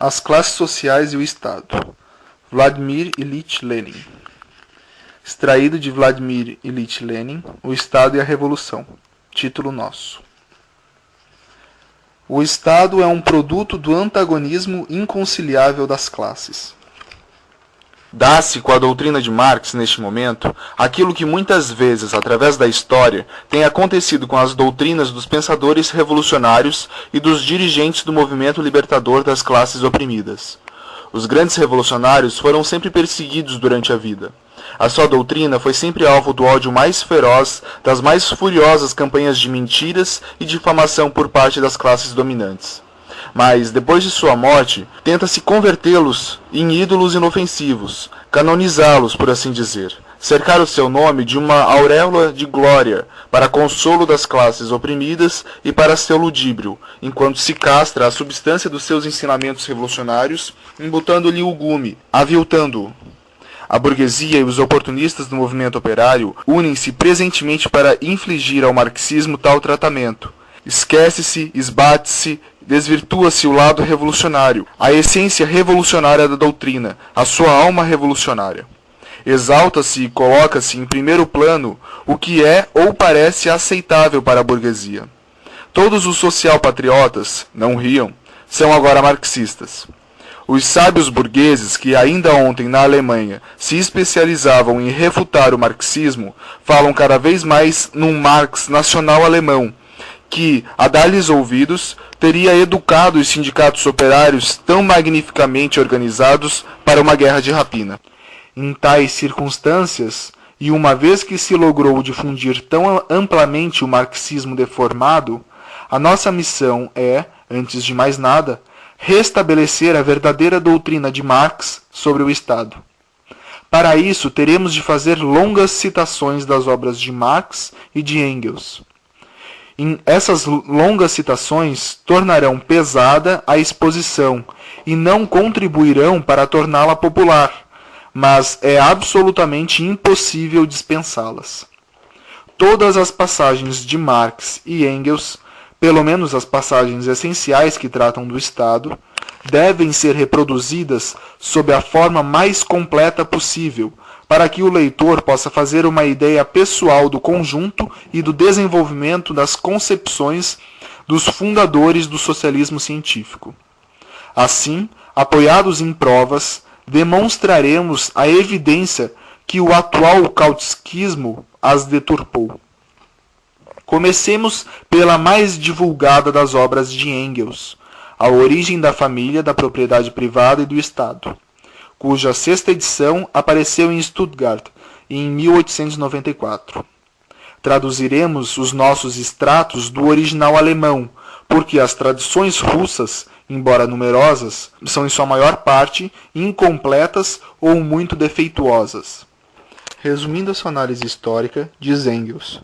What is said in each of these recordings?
As classes sociais e o Estado. Vladimir Ilyich Lenin. Extraído de Vladimir Ilyich Lenin, O Estado e a Revolução. Título nosso. O Estado é um produto do antagonismo inconciliável das classes. Dá-se com a doutrina de Marx, neste momento, aquilo que muitas vezes, através da história, tem acontecido com as doutrinas dos pensadores revolucionários e dos dirigentes do movimento libertador das classes oprimidas. Os grandes revolucionários foram sempre perseguidos durante a vida. A sua doutrina foi sempre alvo do ódio mais feroz, das mais furiosas campanhas de mentiras e difamação por parte das classes dominantes. Mas, depois de sua morte, tenta-se convertê-los em ídolos inofensivos, canonizá-los, por assim dizer, cercar o seu nome de uma auréola de glória, para consolo das classes oprimidas e para seu ludíbrio, enquanto se castra a substância dos seus ensinamentos revolucionários, embutando-lhe o gume, aviltando-o. A burguesia e os oportunistas do movimento operário unem-se presentemente para infligir ao marxismo tal tratamento. Esquece-se, esbate-se, desvirtua-se o lado revolucionário, a essência revolucionária da doutrina, a sua alma revolucionária. Exalta-se e coloca-se em primeiro plano o que é ou parece aceitável para a burguesia. Todos os social-patriotas, não riam, são agora marxistas. Os sábios burgueses que ainda ontem na Alemanha se especializavam em refutar o marxismo, falam cada vez mais num Marx nacional alemão, que, a dar-lhes ouvidos, teria educado os sindicatos operários tão magnificamente organizados para uma guerra de rapina. Em tais circunstâncias, e uma vez que se logrou difundir tão amplamente o marxismo deformado, a nossa missão é, antes de mais nada, restabelecer a verdadeira doutrina de Marx sobre o Estado. Para isso, teremos de fazer longas citações das obras de Marx e de Engels. Essas longas citações tornarão pesada a exposição e não contribuirão para torná-la popular, mas é absolutamente impossível dispensá-las. Todas as passagens de Marx e Engels, pelo menos as passagens essenciais que tratam do Estado, devem ser reproduzidas sob a forma mais completa possível, para que o leitor possa fazer uma ideia pessoal do conjunto e do desenvolvimento das concepções dos fundadores do socialismo científico. Assim, apoiados em provas, demonstraremos a evidência que o atual cautesquismo as deturpou. Comecemos pela mais divulgada das obras de Engels, A Origem da Família, da Propriedade Privada e do Estado, cuja sexta edição apareceu em Stuttgart em 1894. Traduziremos os nossos extratos do original alemão, porque as traduções russas, embora numerosas, são em sua maior parte incompletas ou muito defeituosas. Resumindo a sua análise histórica, diz Engels: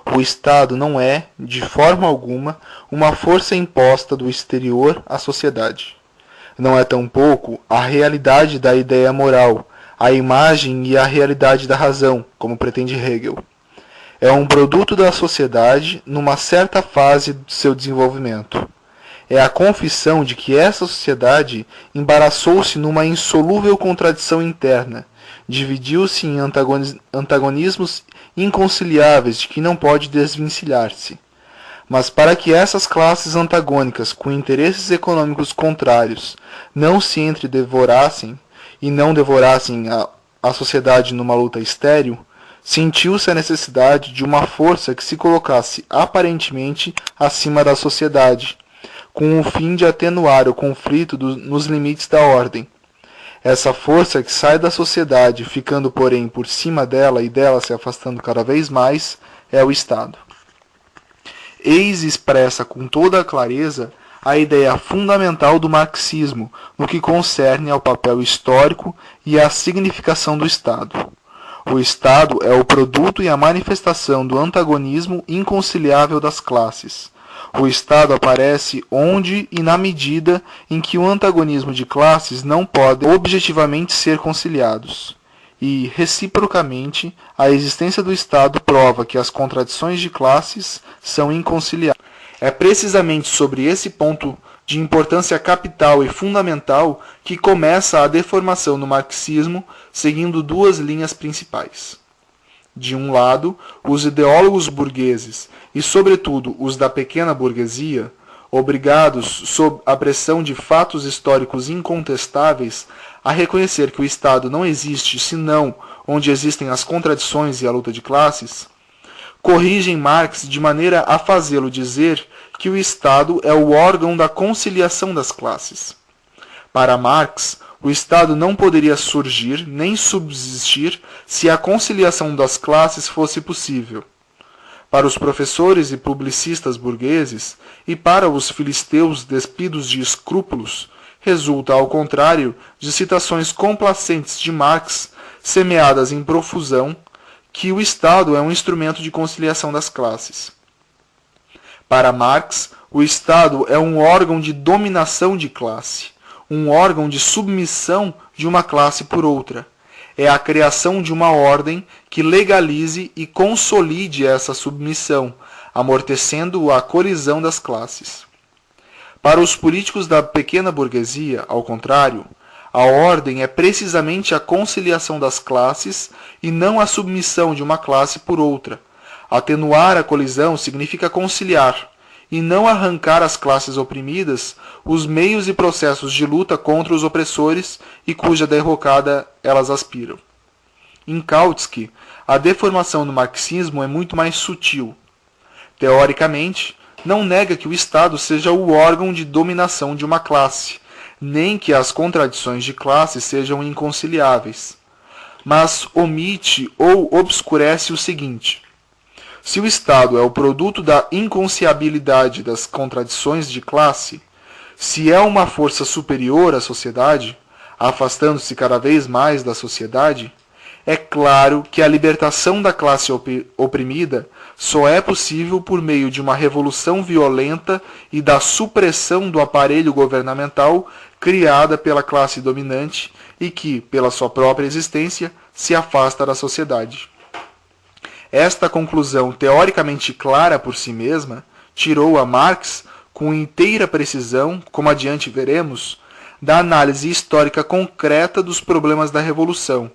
o Estado não é, de forma alguma, uma força imposta do exterior à sociedade. Não é tampouco a realidade da ideia moral, a imagem e a realidade da razão, como pretende Hegel. É um produto da sociedade numa certa fase do seu desenvolvimento. É a confissão de que essa sociedade embaraçou-se numa insolúvel contradição interna, dividiu-se em antagonismos inconciliáveis de que não pode desvencilhar-se. Mas para que essas classes antagônicas com interesses econômicos contrários não se entredevorassem e não devorassem a sociedade numa luta estéril, sentiu-se a necessidade de uma força que se colocasse aparentemente acima da sociedade, com o fim de atenuar o conflito nos limites da ordem. Essa força que sai da sociedade, ficando porém por cima dela e dela se afastando cada vez mais, é o Estado. Eis expressa com toda a clareza a ideia fundamental do marxismo no que concerne ao papel histórico e à significação do Estado. O Estado é o produto e a manifestação do antagonismo inconciliável das classes. O Estado aparece onde e na medida em que o antagonismo de classes não podem objetivamente ser conciliados. E, reciprocamente, a existência do Estado prova que as contradições de classes são inconciliáveis. É precisamente sobre esse ponto de importância capital e fundamental que começa a deformação no marxismo seguindo duas linhas principais. De um lado, os ideólogos burgueses, e sobretudo os da pequena burguesia, obrigados, sob a pressão de fatos históricos incontestáveis, a reconhecer que o Estado não existe senão onde existem as contradições e a luta de classes, corrigem Marx de maneira a fazê-lo dizer que o Estado é o órgão da conciliação das classes. Para Marx, o Estado não poderia surgir nem subsistir se a conciliação das classes fosse possível. Para os professores e publicistas burgueses e para os filisteus despidos de escrúpulos, resulta, ao contrário, de citações complacentes de Marx, semeadas em profusão, que o Estado é um instrumento de conciliação das classes. Para Marx, o Estado é um órgão de dominação de classe, um órgão de submissão de uma classe por outra. É a criação de uma ordem que legalize e consolide essa submissão, amortecendo a colisão das classes. Para os políticos da pequena burguesia, ao contrário, a ordem é precisamente a conciliação das classes e não a submissão de uma classe por outra. Atenuar a colisão significa conciliar, e não arrancar às classes oprimidas os meios e processos de luta contra os opressores e cuja derrocada elas aspiram. Em Kautsky, a deformação no marxismo é muito mais sutil. Teoricamente, não nega que o Estado seja o órgão de dominação de uma classe, nem que as contradições de classe sejam inconciliáveis, mas omite ou obscurece o seguinte: se o Estado é o produto da inconciliabilidade das contradições de classe, se é uma força superior à sociedade, afastando-se cada vez mais da sociedade, é claro que a libertação da classe oprimida só é possível por meio de uma revolução violenta e da supressão do aparelho governamental criada pela classe dominante e que, pela sua própria existência, se afasta da sociedade. Esta conclusão teoricamente clara por si mesma tirou a Marx, com inteira precisão, como adiante veremos, da análise histórica concreta dos problemas da Revolução.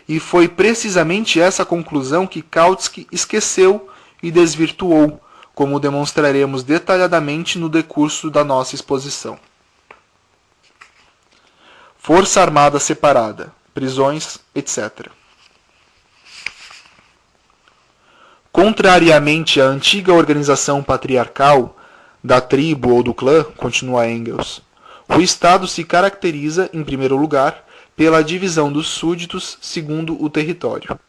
E foi precisamente essa conclusão que Kautsky esqueceu e desvirtuou, como demonstraremos detalhadamente no decurso da nossa exposição. Força Armada separada, prisões, etc. Contrariamente à antiga organização patriarcal, da tribo ou do clã, continua Engels, o Estado se caracteriza, em primeiro lugar, pela divisão dos súditos segundo o território.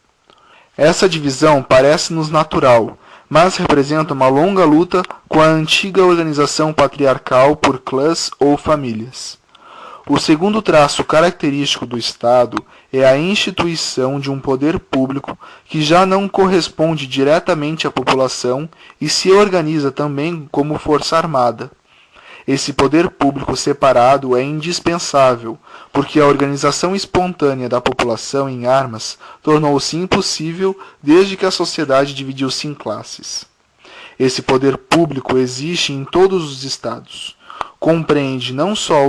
Essa divisão parece-nos natural, mas representa uma longa luta com a antiga organização patriarcal por clãs ou famílias. O segundo traço característico do Estado é a instituição de um poder público que já não corresponde diretamente à população e se organiza também como força armada. Esse poder público separado é indispensável, porque a organização espontânea da população em armas tornou-se impossível desde que a sociedade dividiu-se em classes. Esse poder público existe em todos os estados. Compreende não só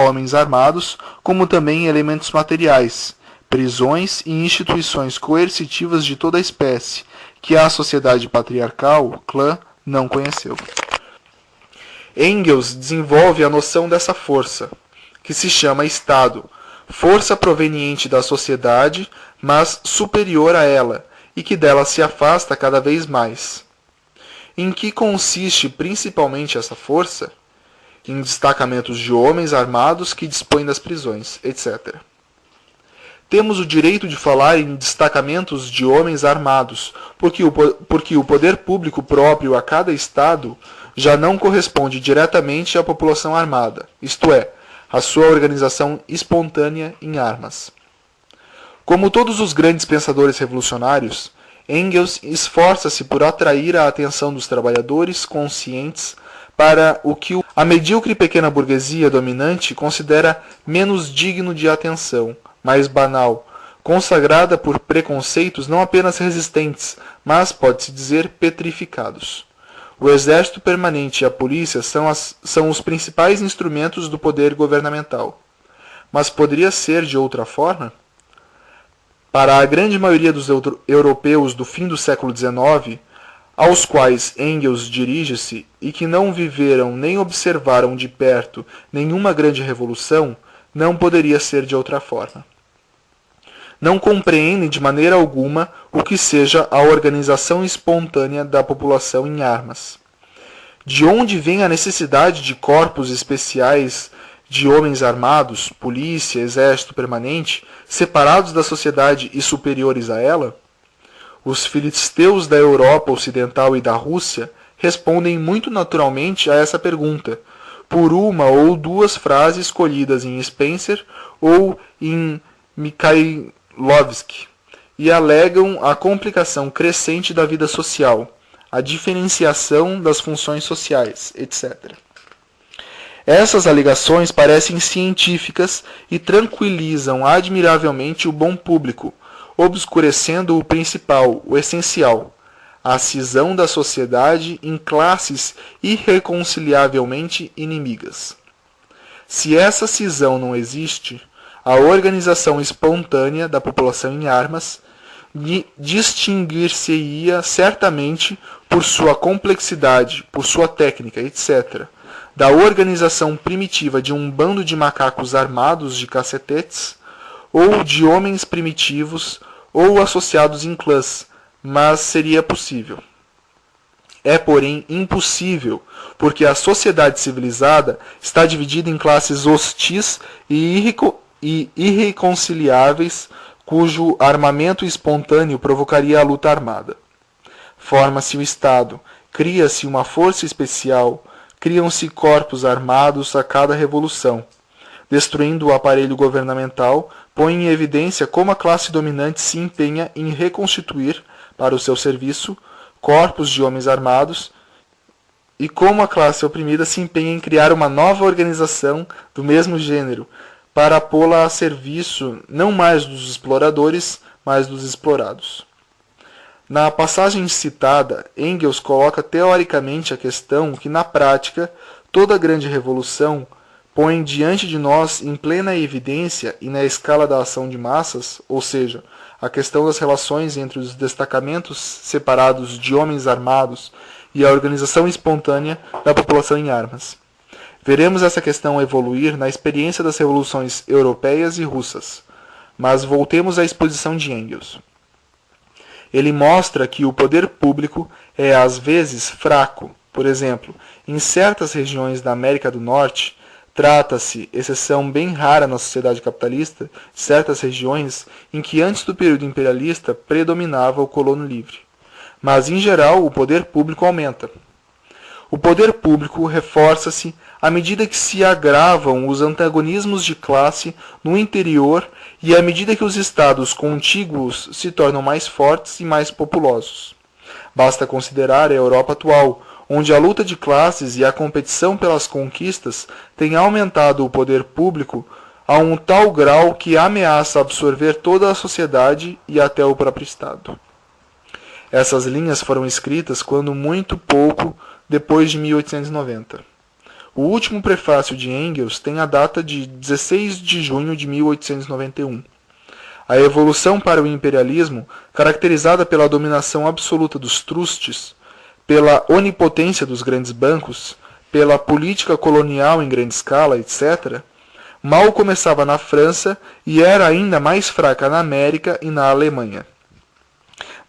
homens armados, como também elementos materiais, prisões e instituições coercitivas de toda a espécie, que a sociedade patriarcal, clã, não conheceu. Engels desenvolve a noção dessa força, que se chama Estado, força proveniente da sociedade, mas superior a ela, e que dela se afasta cada vez mais. Em que consiste principalmente essa força? Em destacamentos de homens armados que dispõem das prisões, etc. Temos o direito de falar em destacamentos de homens armados, porque o poder público próprio a cada Estado já não corresponde diretamente à população armada, isto é, à sua organização espontânea em armas. Como todos os grandes pensadores revolucionários, Engels esforça-se por atrair a atenção dos trabalhadores conscientes para o que a medíocre pequena burguesia dominante considera menos digno de atenção, mais banal, consagrada por preconceitos não apenas resistentes, mas, pode-se dizer, petrificados. O exército permanente e a polícia são os principais instrumentos do poder governamental. Mas poderia ser de outra forma? Para a grande maioria dos europeus do fim do século XIX, aos quais Engels dirige-se e que não viveram nem observaram de perto nenhuma grande revolução, não poderia ser de outra forma. Não compreendem de maneira alguma o que seja a organização espontânea da população em armas. De onde vem a necessidade de corpos especiais de homens armados, polícia, exército permanente, separados da sociedade e superiores a ela? Os filisteus da Europa Ocidental e da Rússia respondem muito naturalmente a essa pergunta, por uma ou duas frases escolhidas em Spencer ou em Mikhailovsky, e alegam a complicação crescente da vida social, a diferenciação das funções sociais, etc. Essas alegações parecem científicas e tranquilizam admiravelmente o bom público, obscurecendo o principal, o essencial, a cisão da sociedade em classes irreconciliavelmente inimigas. Se essa cisão não existe, a organização espontânea da população em armas distinguir-se-ia certamente por sua complexidade, por sua técnica, etc., da organização primitiva de um bando de macacos armados de cacetetes, ou de homens primitivos, ou associados em clãs, mas seria possível. É, porém, impossível, porque a sociedade civilizada está dividida em classes hostis e irreconciliáveis, cujo armamento espontâneo provocaria a luta armada. Forma-se o Estado, cria-se uma força especial, criam-se corpos armados a cada revolução. Destruindo o aparelho governamental, põe em evidência como a classe dominante se empenha em reconstituir, para o seu serviço, corpos de homens armados, e como a classe oprimida se empenha em criar uma nova organização do mesmo gênero, para pô-la a serviço não mais dos exploradores, mas dos explorados. Na passagem citada, Engels coloca teoricamente a questão que, na prática, toda grande revolução põe diante de nós em plena evidência e na escala da ação de massas, ou seja, a questão das relações entre os destacamentos separados de homens armados e a organização espontânea da população em armas. Veremos essa questão evoluir na experiência das revoluções europeias e russas. Mas voltemos à exposição de Engels. Ele mostra que o poder público é às vezes fraco. Por exemplo, em certas regiões da América do Norte, trata-se, exceção bem rara na sociedade capitalista, de certas regiões em que antes do período imperialista predominava o colono livre. Mas, em geral, o poder público aumenta. O poder público reforça-se à medida que se agravam os antagonismos de classe no interior e à medida que os estados contíguos se tornam mais fortes e mais populosos. Basta considerar a Europa atual, onde a luta de classes e a competição pelas conquistas têm aumentado o poder público a um tal grau que ameaça absorver toda a sociedade e até o próprio Estado. Essas linhas foram escritas quando muito pouco depois de 1890. O último prefácio de Engels tem a data de 16 de junho de 1891. A evolução para o imperialismo, caracterizada pela dominação absoluta dos trustes, pela onipotência dos grandes bancos, pela política colonial em grande escala, etc., mal começava na França e era ainda mais fraca na América e na Alemanha.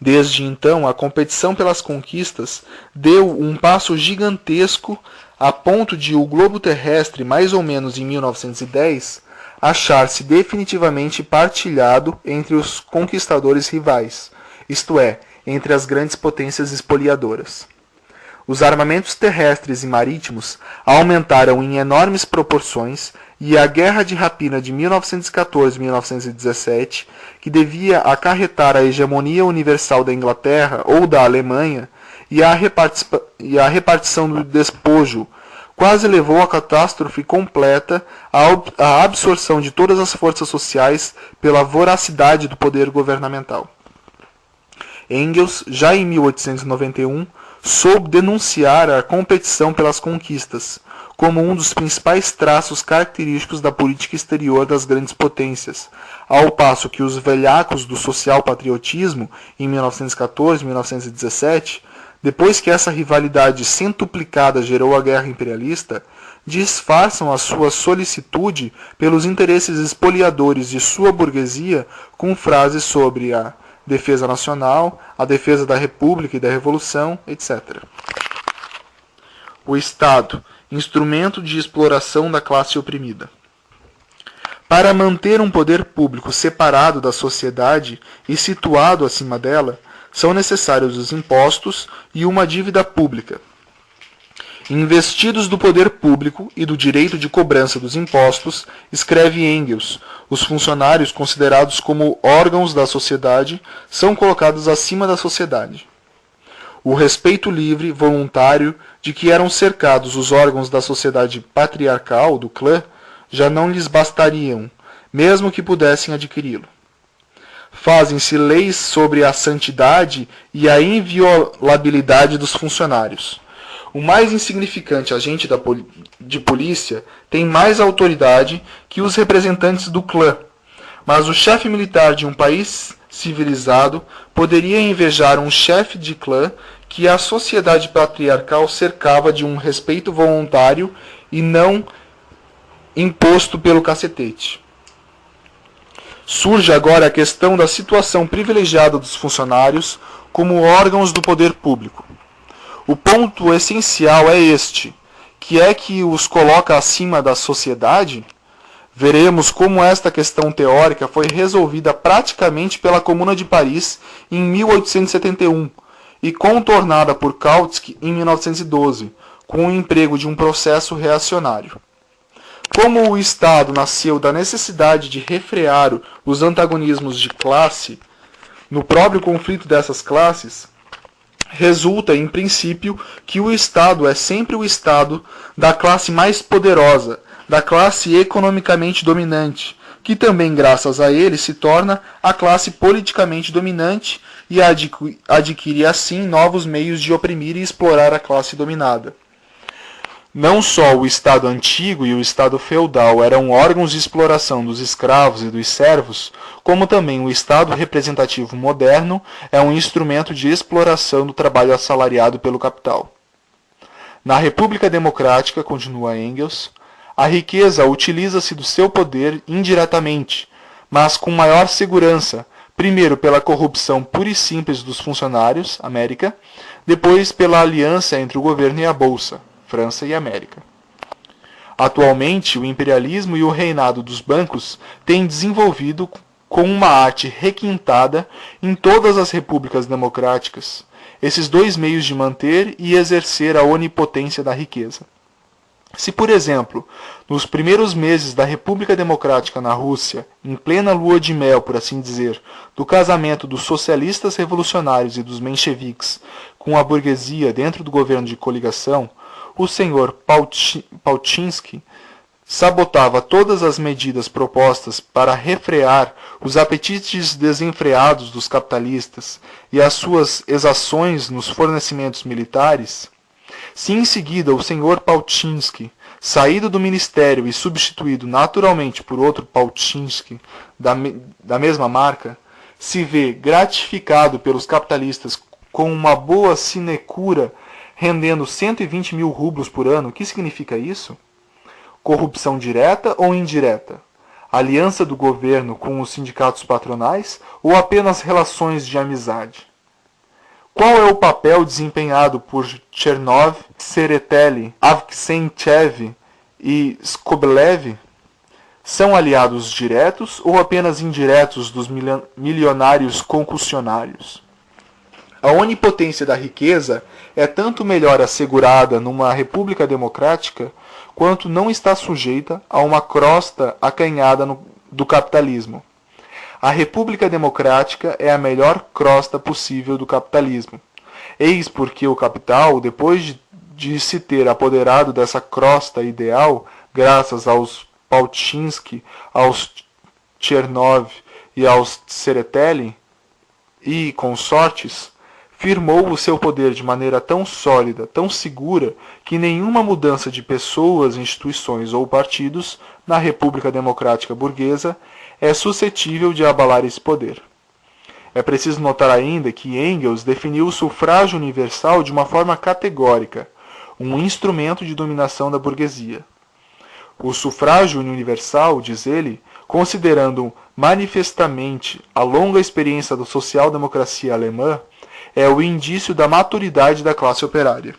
Desde então, a competição pelas conquistas deu um passo gigantesco a ponto de o globo terrestre, mais ou menos em 1910, achar-se definitivamente partilhado entre os conquistadores rivais, isto é, entre as grandes potências espoliadoras. Os armamentos terrestres e marítimos aumentaram em enormes proporções e a guerra de rapina de 1914-1917, que devia acarretar a hegemonia universal da Inglaterra ou da Alemanha e a repartição do despojo, quase levou à catástrofe completa a absorção de todas as forças sociais pela voracidade do poder governamental. Engels, já em 1891, soube denunciar a competição pelas conquistas, como um dos principais traços característicos da política exterior das grandes potências, ao passo que os velhacos do social-patriotismo, em 1914 e 1917, depois que essa rivalidade centuplicada gerou a guerra imperialista, disfarçam a sua solicitude pelos interesses espoliadores de sua burguesia com frases sobre a defesa nacional, a defesa da República e da Revolução, etc. O Estado, instrumento de exploração da classe oprimida. Para manter um poder público separado da sociedade e situado acima dela, são necessários os impostos e uma dívida pública. Investidos do poder público e do direito de cobrança dos impostos, escreve Engels, os funcionários considerados como órgãos da sociedade são colocados acima da sociedade. O respeito livre, voluntário, de que eram cercados os órgãos da sociedade patriarcal, do clã, já não lhes bastariam, mesmo que pudessem adquiri-lo. Fazem-se leis sobre a santidade e a inviolabilidade dos funcionários. O mais insignificante agente de polícia tem mais autoridade que os representantes do clã, mas o chefe militar de um país civilizado poderia invejar um chefe de clã que a sociedade patriarcal cercava de um respeito voluntário e não imposto pelo cacetete. Surge agora a questão da situação privilegiada dos funcionários como órgãos do poder público. O ponto essencial é este, que é que os coloca acima da sociedade. Veremos como esta questão teórica foi resolvida praticamente pela Comuna de Paris em 1871 e contornada por Kautsky em 1912, com o emprego de um processo reacionário. Como o Estado nasceu da necessidade de refrear os antagonismos de classe no próprio conflito dessas classes, resulta, em princípio, que o Estado é sempre o Estado da classe mais poderosa, da classe economicamente dominante, que também, graças a ele, se torna a classe politicamente dominante e adquire, assim, novos meios de oprimir e explorar a classe dominada. Não só o Estado antigo e o Estado feudal eram órgãos de exploração dos escravos e dos servos, como também o Estado representativo moderno é um instrumento de exploração do trabalho assalariado pelo capital. Na República Democrática, continua Engels, a riqueza utiliza-se do seu poder indiretamente, mas com maior segurança, primeiro pela corrupção pura e simples dos funcionários, América, depois pela aliança entre o governo e a Bolsa, França e América. Atualmente, o imperialismo e o reinado dos bancos têm desenvolvido com uma arte requintada em todas as repúblicas democráticas esses dois meios de manter e exercer a onipotência da riqueza. Se, por exemplo, nos primeiros meses da República Democrática na Rússia, em plena lua de mel, por assim dizer, do casamento dos socialistas revolucionários e dos mencheviques com a burguesia dentro do governo de coligação, o senhor Pauczynski sabotava todas as medidas propostas para refrear os apetites desenfreados dos capitalistas e as suas exações nos fornecimentos militares. Se em seguida o senhor Pauczynski, saído do ministério e substituído naturalmente por outro Pauczynski da mesma marca, se vê gratificado pelos capitalistas com uma boa sinecura rendendo 120 mil rublos por ano, o que significa isso? Corrupção direta ou indireta? Aliança do governo com os sindicatos patronais ou apenas relações de amizade? Qual é o papel desempenhado por Chernov, Tsereteli, Avksentiev e Skobelev? São aliados diretos ou apenas indiretos dos milionários concussionários? A onipotência da riqueza é tanto melhor assegurada numa república democrática, quanto não está sujeita a uma crosta acanhada do capitalismo. A república democrática é a melhor crosta possível do capitalismo. Eis porque o capital, depois de se ter apoderado dessa crosta ideal, graças aos Pauczynski, aos Chernov e aos Tsereteli e consortes, firmou o seu poder de maneira tão sólida, tão segura, que nenhuma mudança de pessoas, instituições ou partidos na República Democrática Burguesa é suscetível de abalar esse poder. É preciso notar ainda que Engels definiu o sufrágio universal de uma forma categórica, um instrumento de dominação da burguesia. O sufrágio universal, diz ele, considerando manifestamente a longa experiência da social-democracia alemã, é o indício da maturidade da classe operária.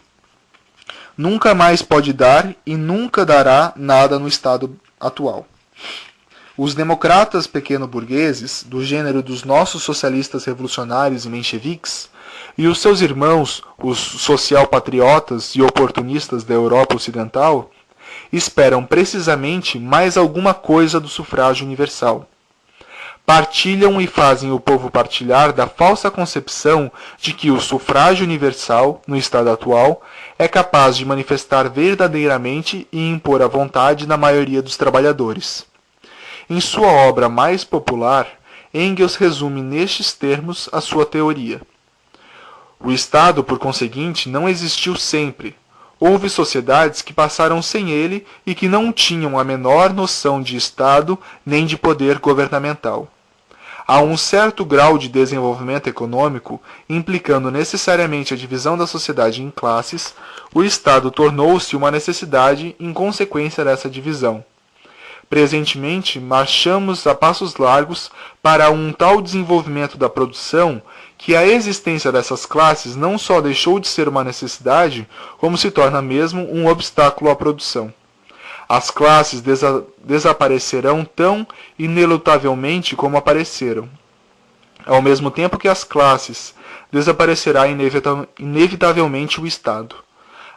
Nunca mais pode dar e nunca dará nada no estado atual. Os democratas pequeno-burgueses, do gênero dos nossos socialistas revolucionários e mencheviques, e os seus irmãos, os social-patriotas e oportunistas da Europa Ocidental, esperam precisamente mais alguma coisa do sufrágio universal. Partilham e fazem o povo partilhar da falsa concepção de que o sufrágio universal, no estado atual, é capaz de manifestar verdadeiramente e impor a vontade na maioria dos trabalhadores. Em sua obra mais popular, Engels resume nestes termos a sua teoria. O Estado, por conseguinte, não existiu sempre. Houve sociedades que passaram sem ele e que não tinham a menor noção de Estado nem de poder governamental. Há um certo grau de desenvolvimento econômico, implicando necessariamente a divisão da sociedade em classes, o Estado tornou-se uma necessidade em consequência dessa divisão. Presentemente, marchamos a passos largos para um tal desenvolvimento da produção que a existência dessas classes não só deixou de ser uma necessidade, como se torna mesmo um obstáculo à produção. As classes desaparecerão tão inelutavelmente como apareceram. Ao mesmo tempo que as classes, desaparecerá inevitavelmente o Estado.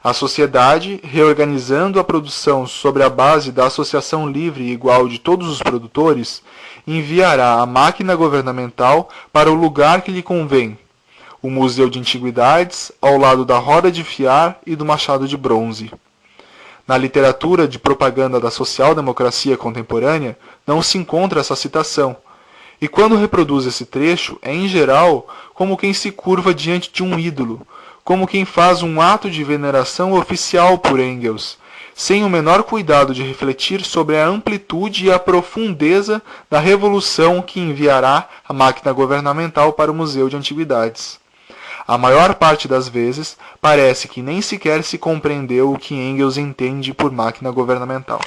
A sociedade, reorganizando a produção sobre a base da associação livre e igual de todos os produtores, enviará a máquina governamental para o lugar que lhe convém, o Museu de Antiguidades, ao lado da roda de fiar e do machado de bronze. Na literatura de propaganda da social-democracia contemporânea, não se encontra essa citação, e quando reproduz esse trecho, é em geral como quem se curva diante de um ídolo, como quem faz um ato de veneração oficial por Engels, sem o menor cuidado de refletir sobre a amplitude e a profundeza da revolução que enviará a máquina governamental para o Museu de Antiguidades. A maior parte das vezes, parece que nem sequer se compreendeu o que Engels entende por máquina governamental.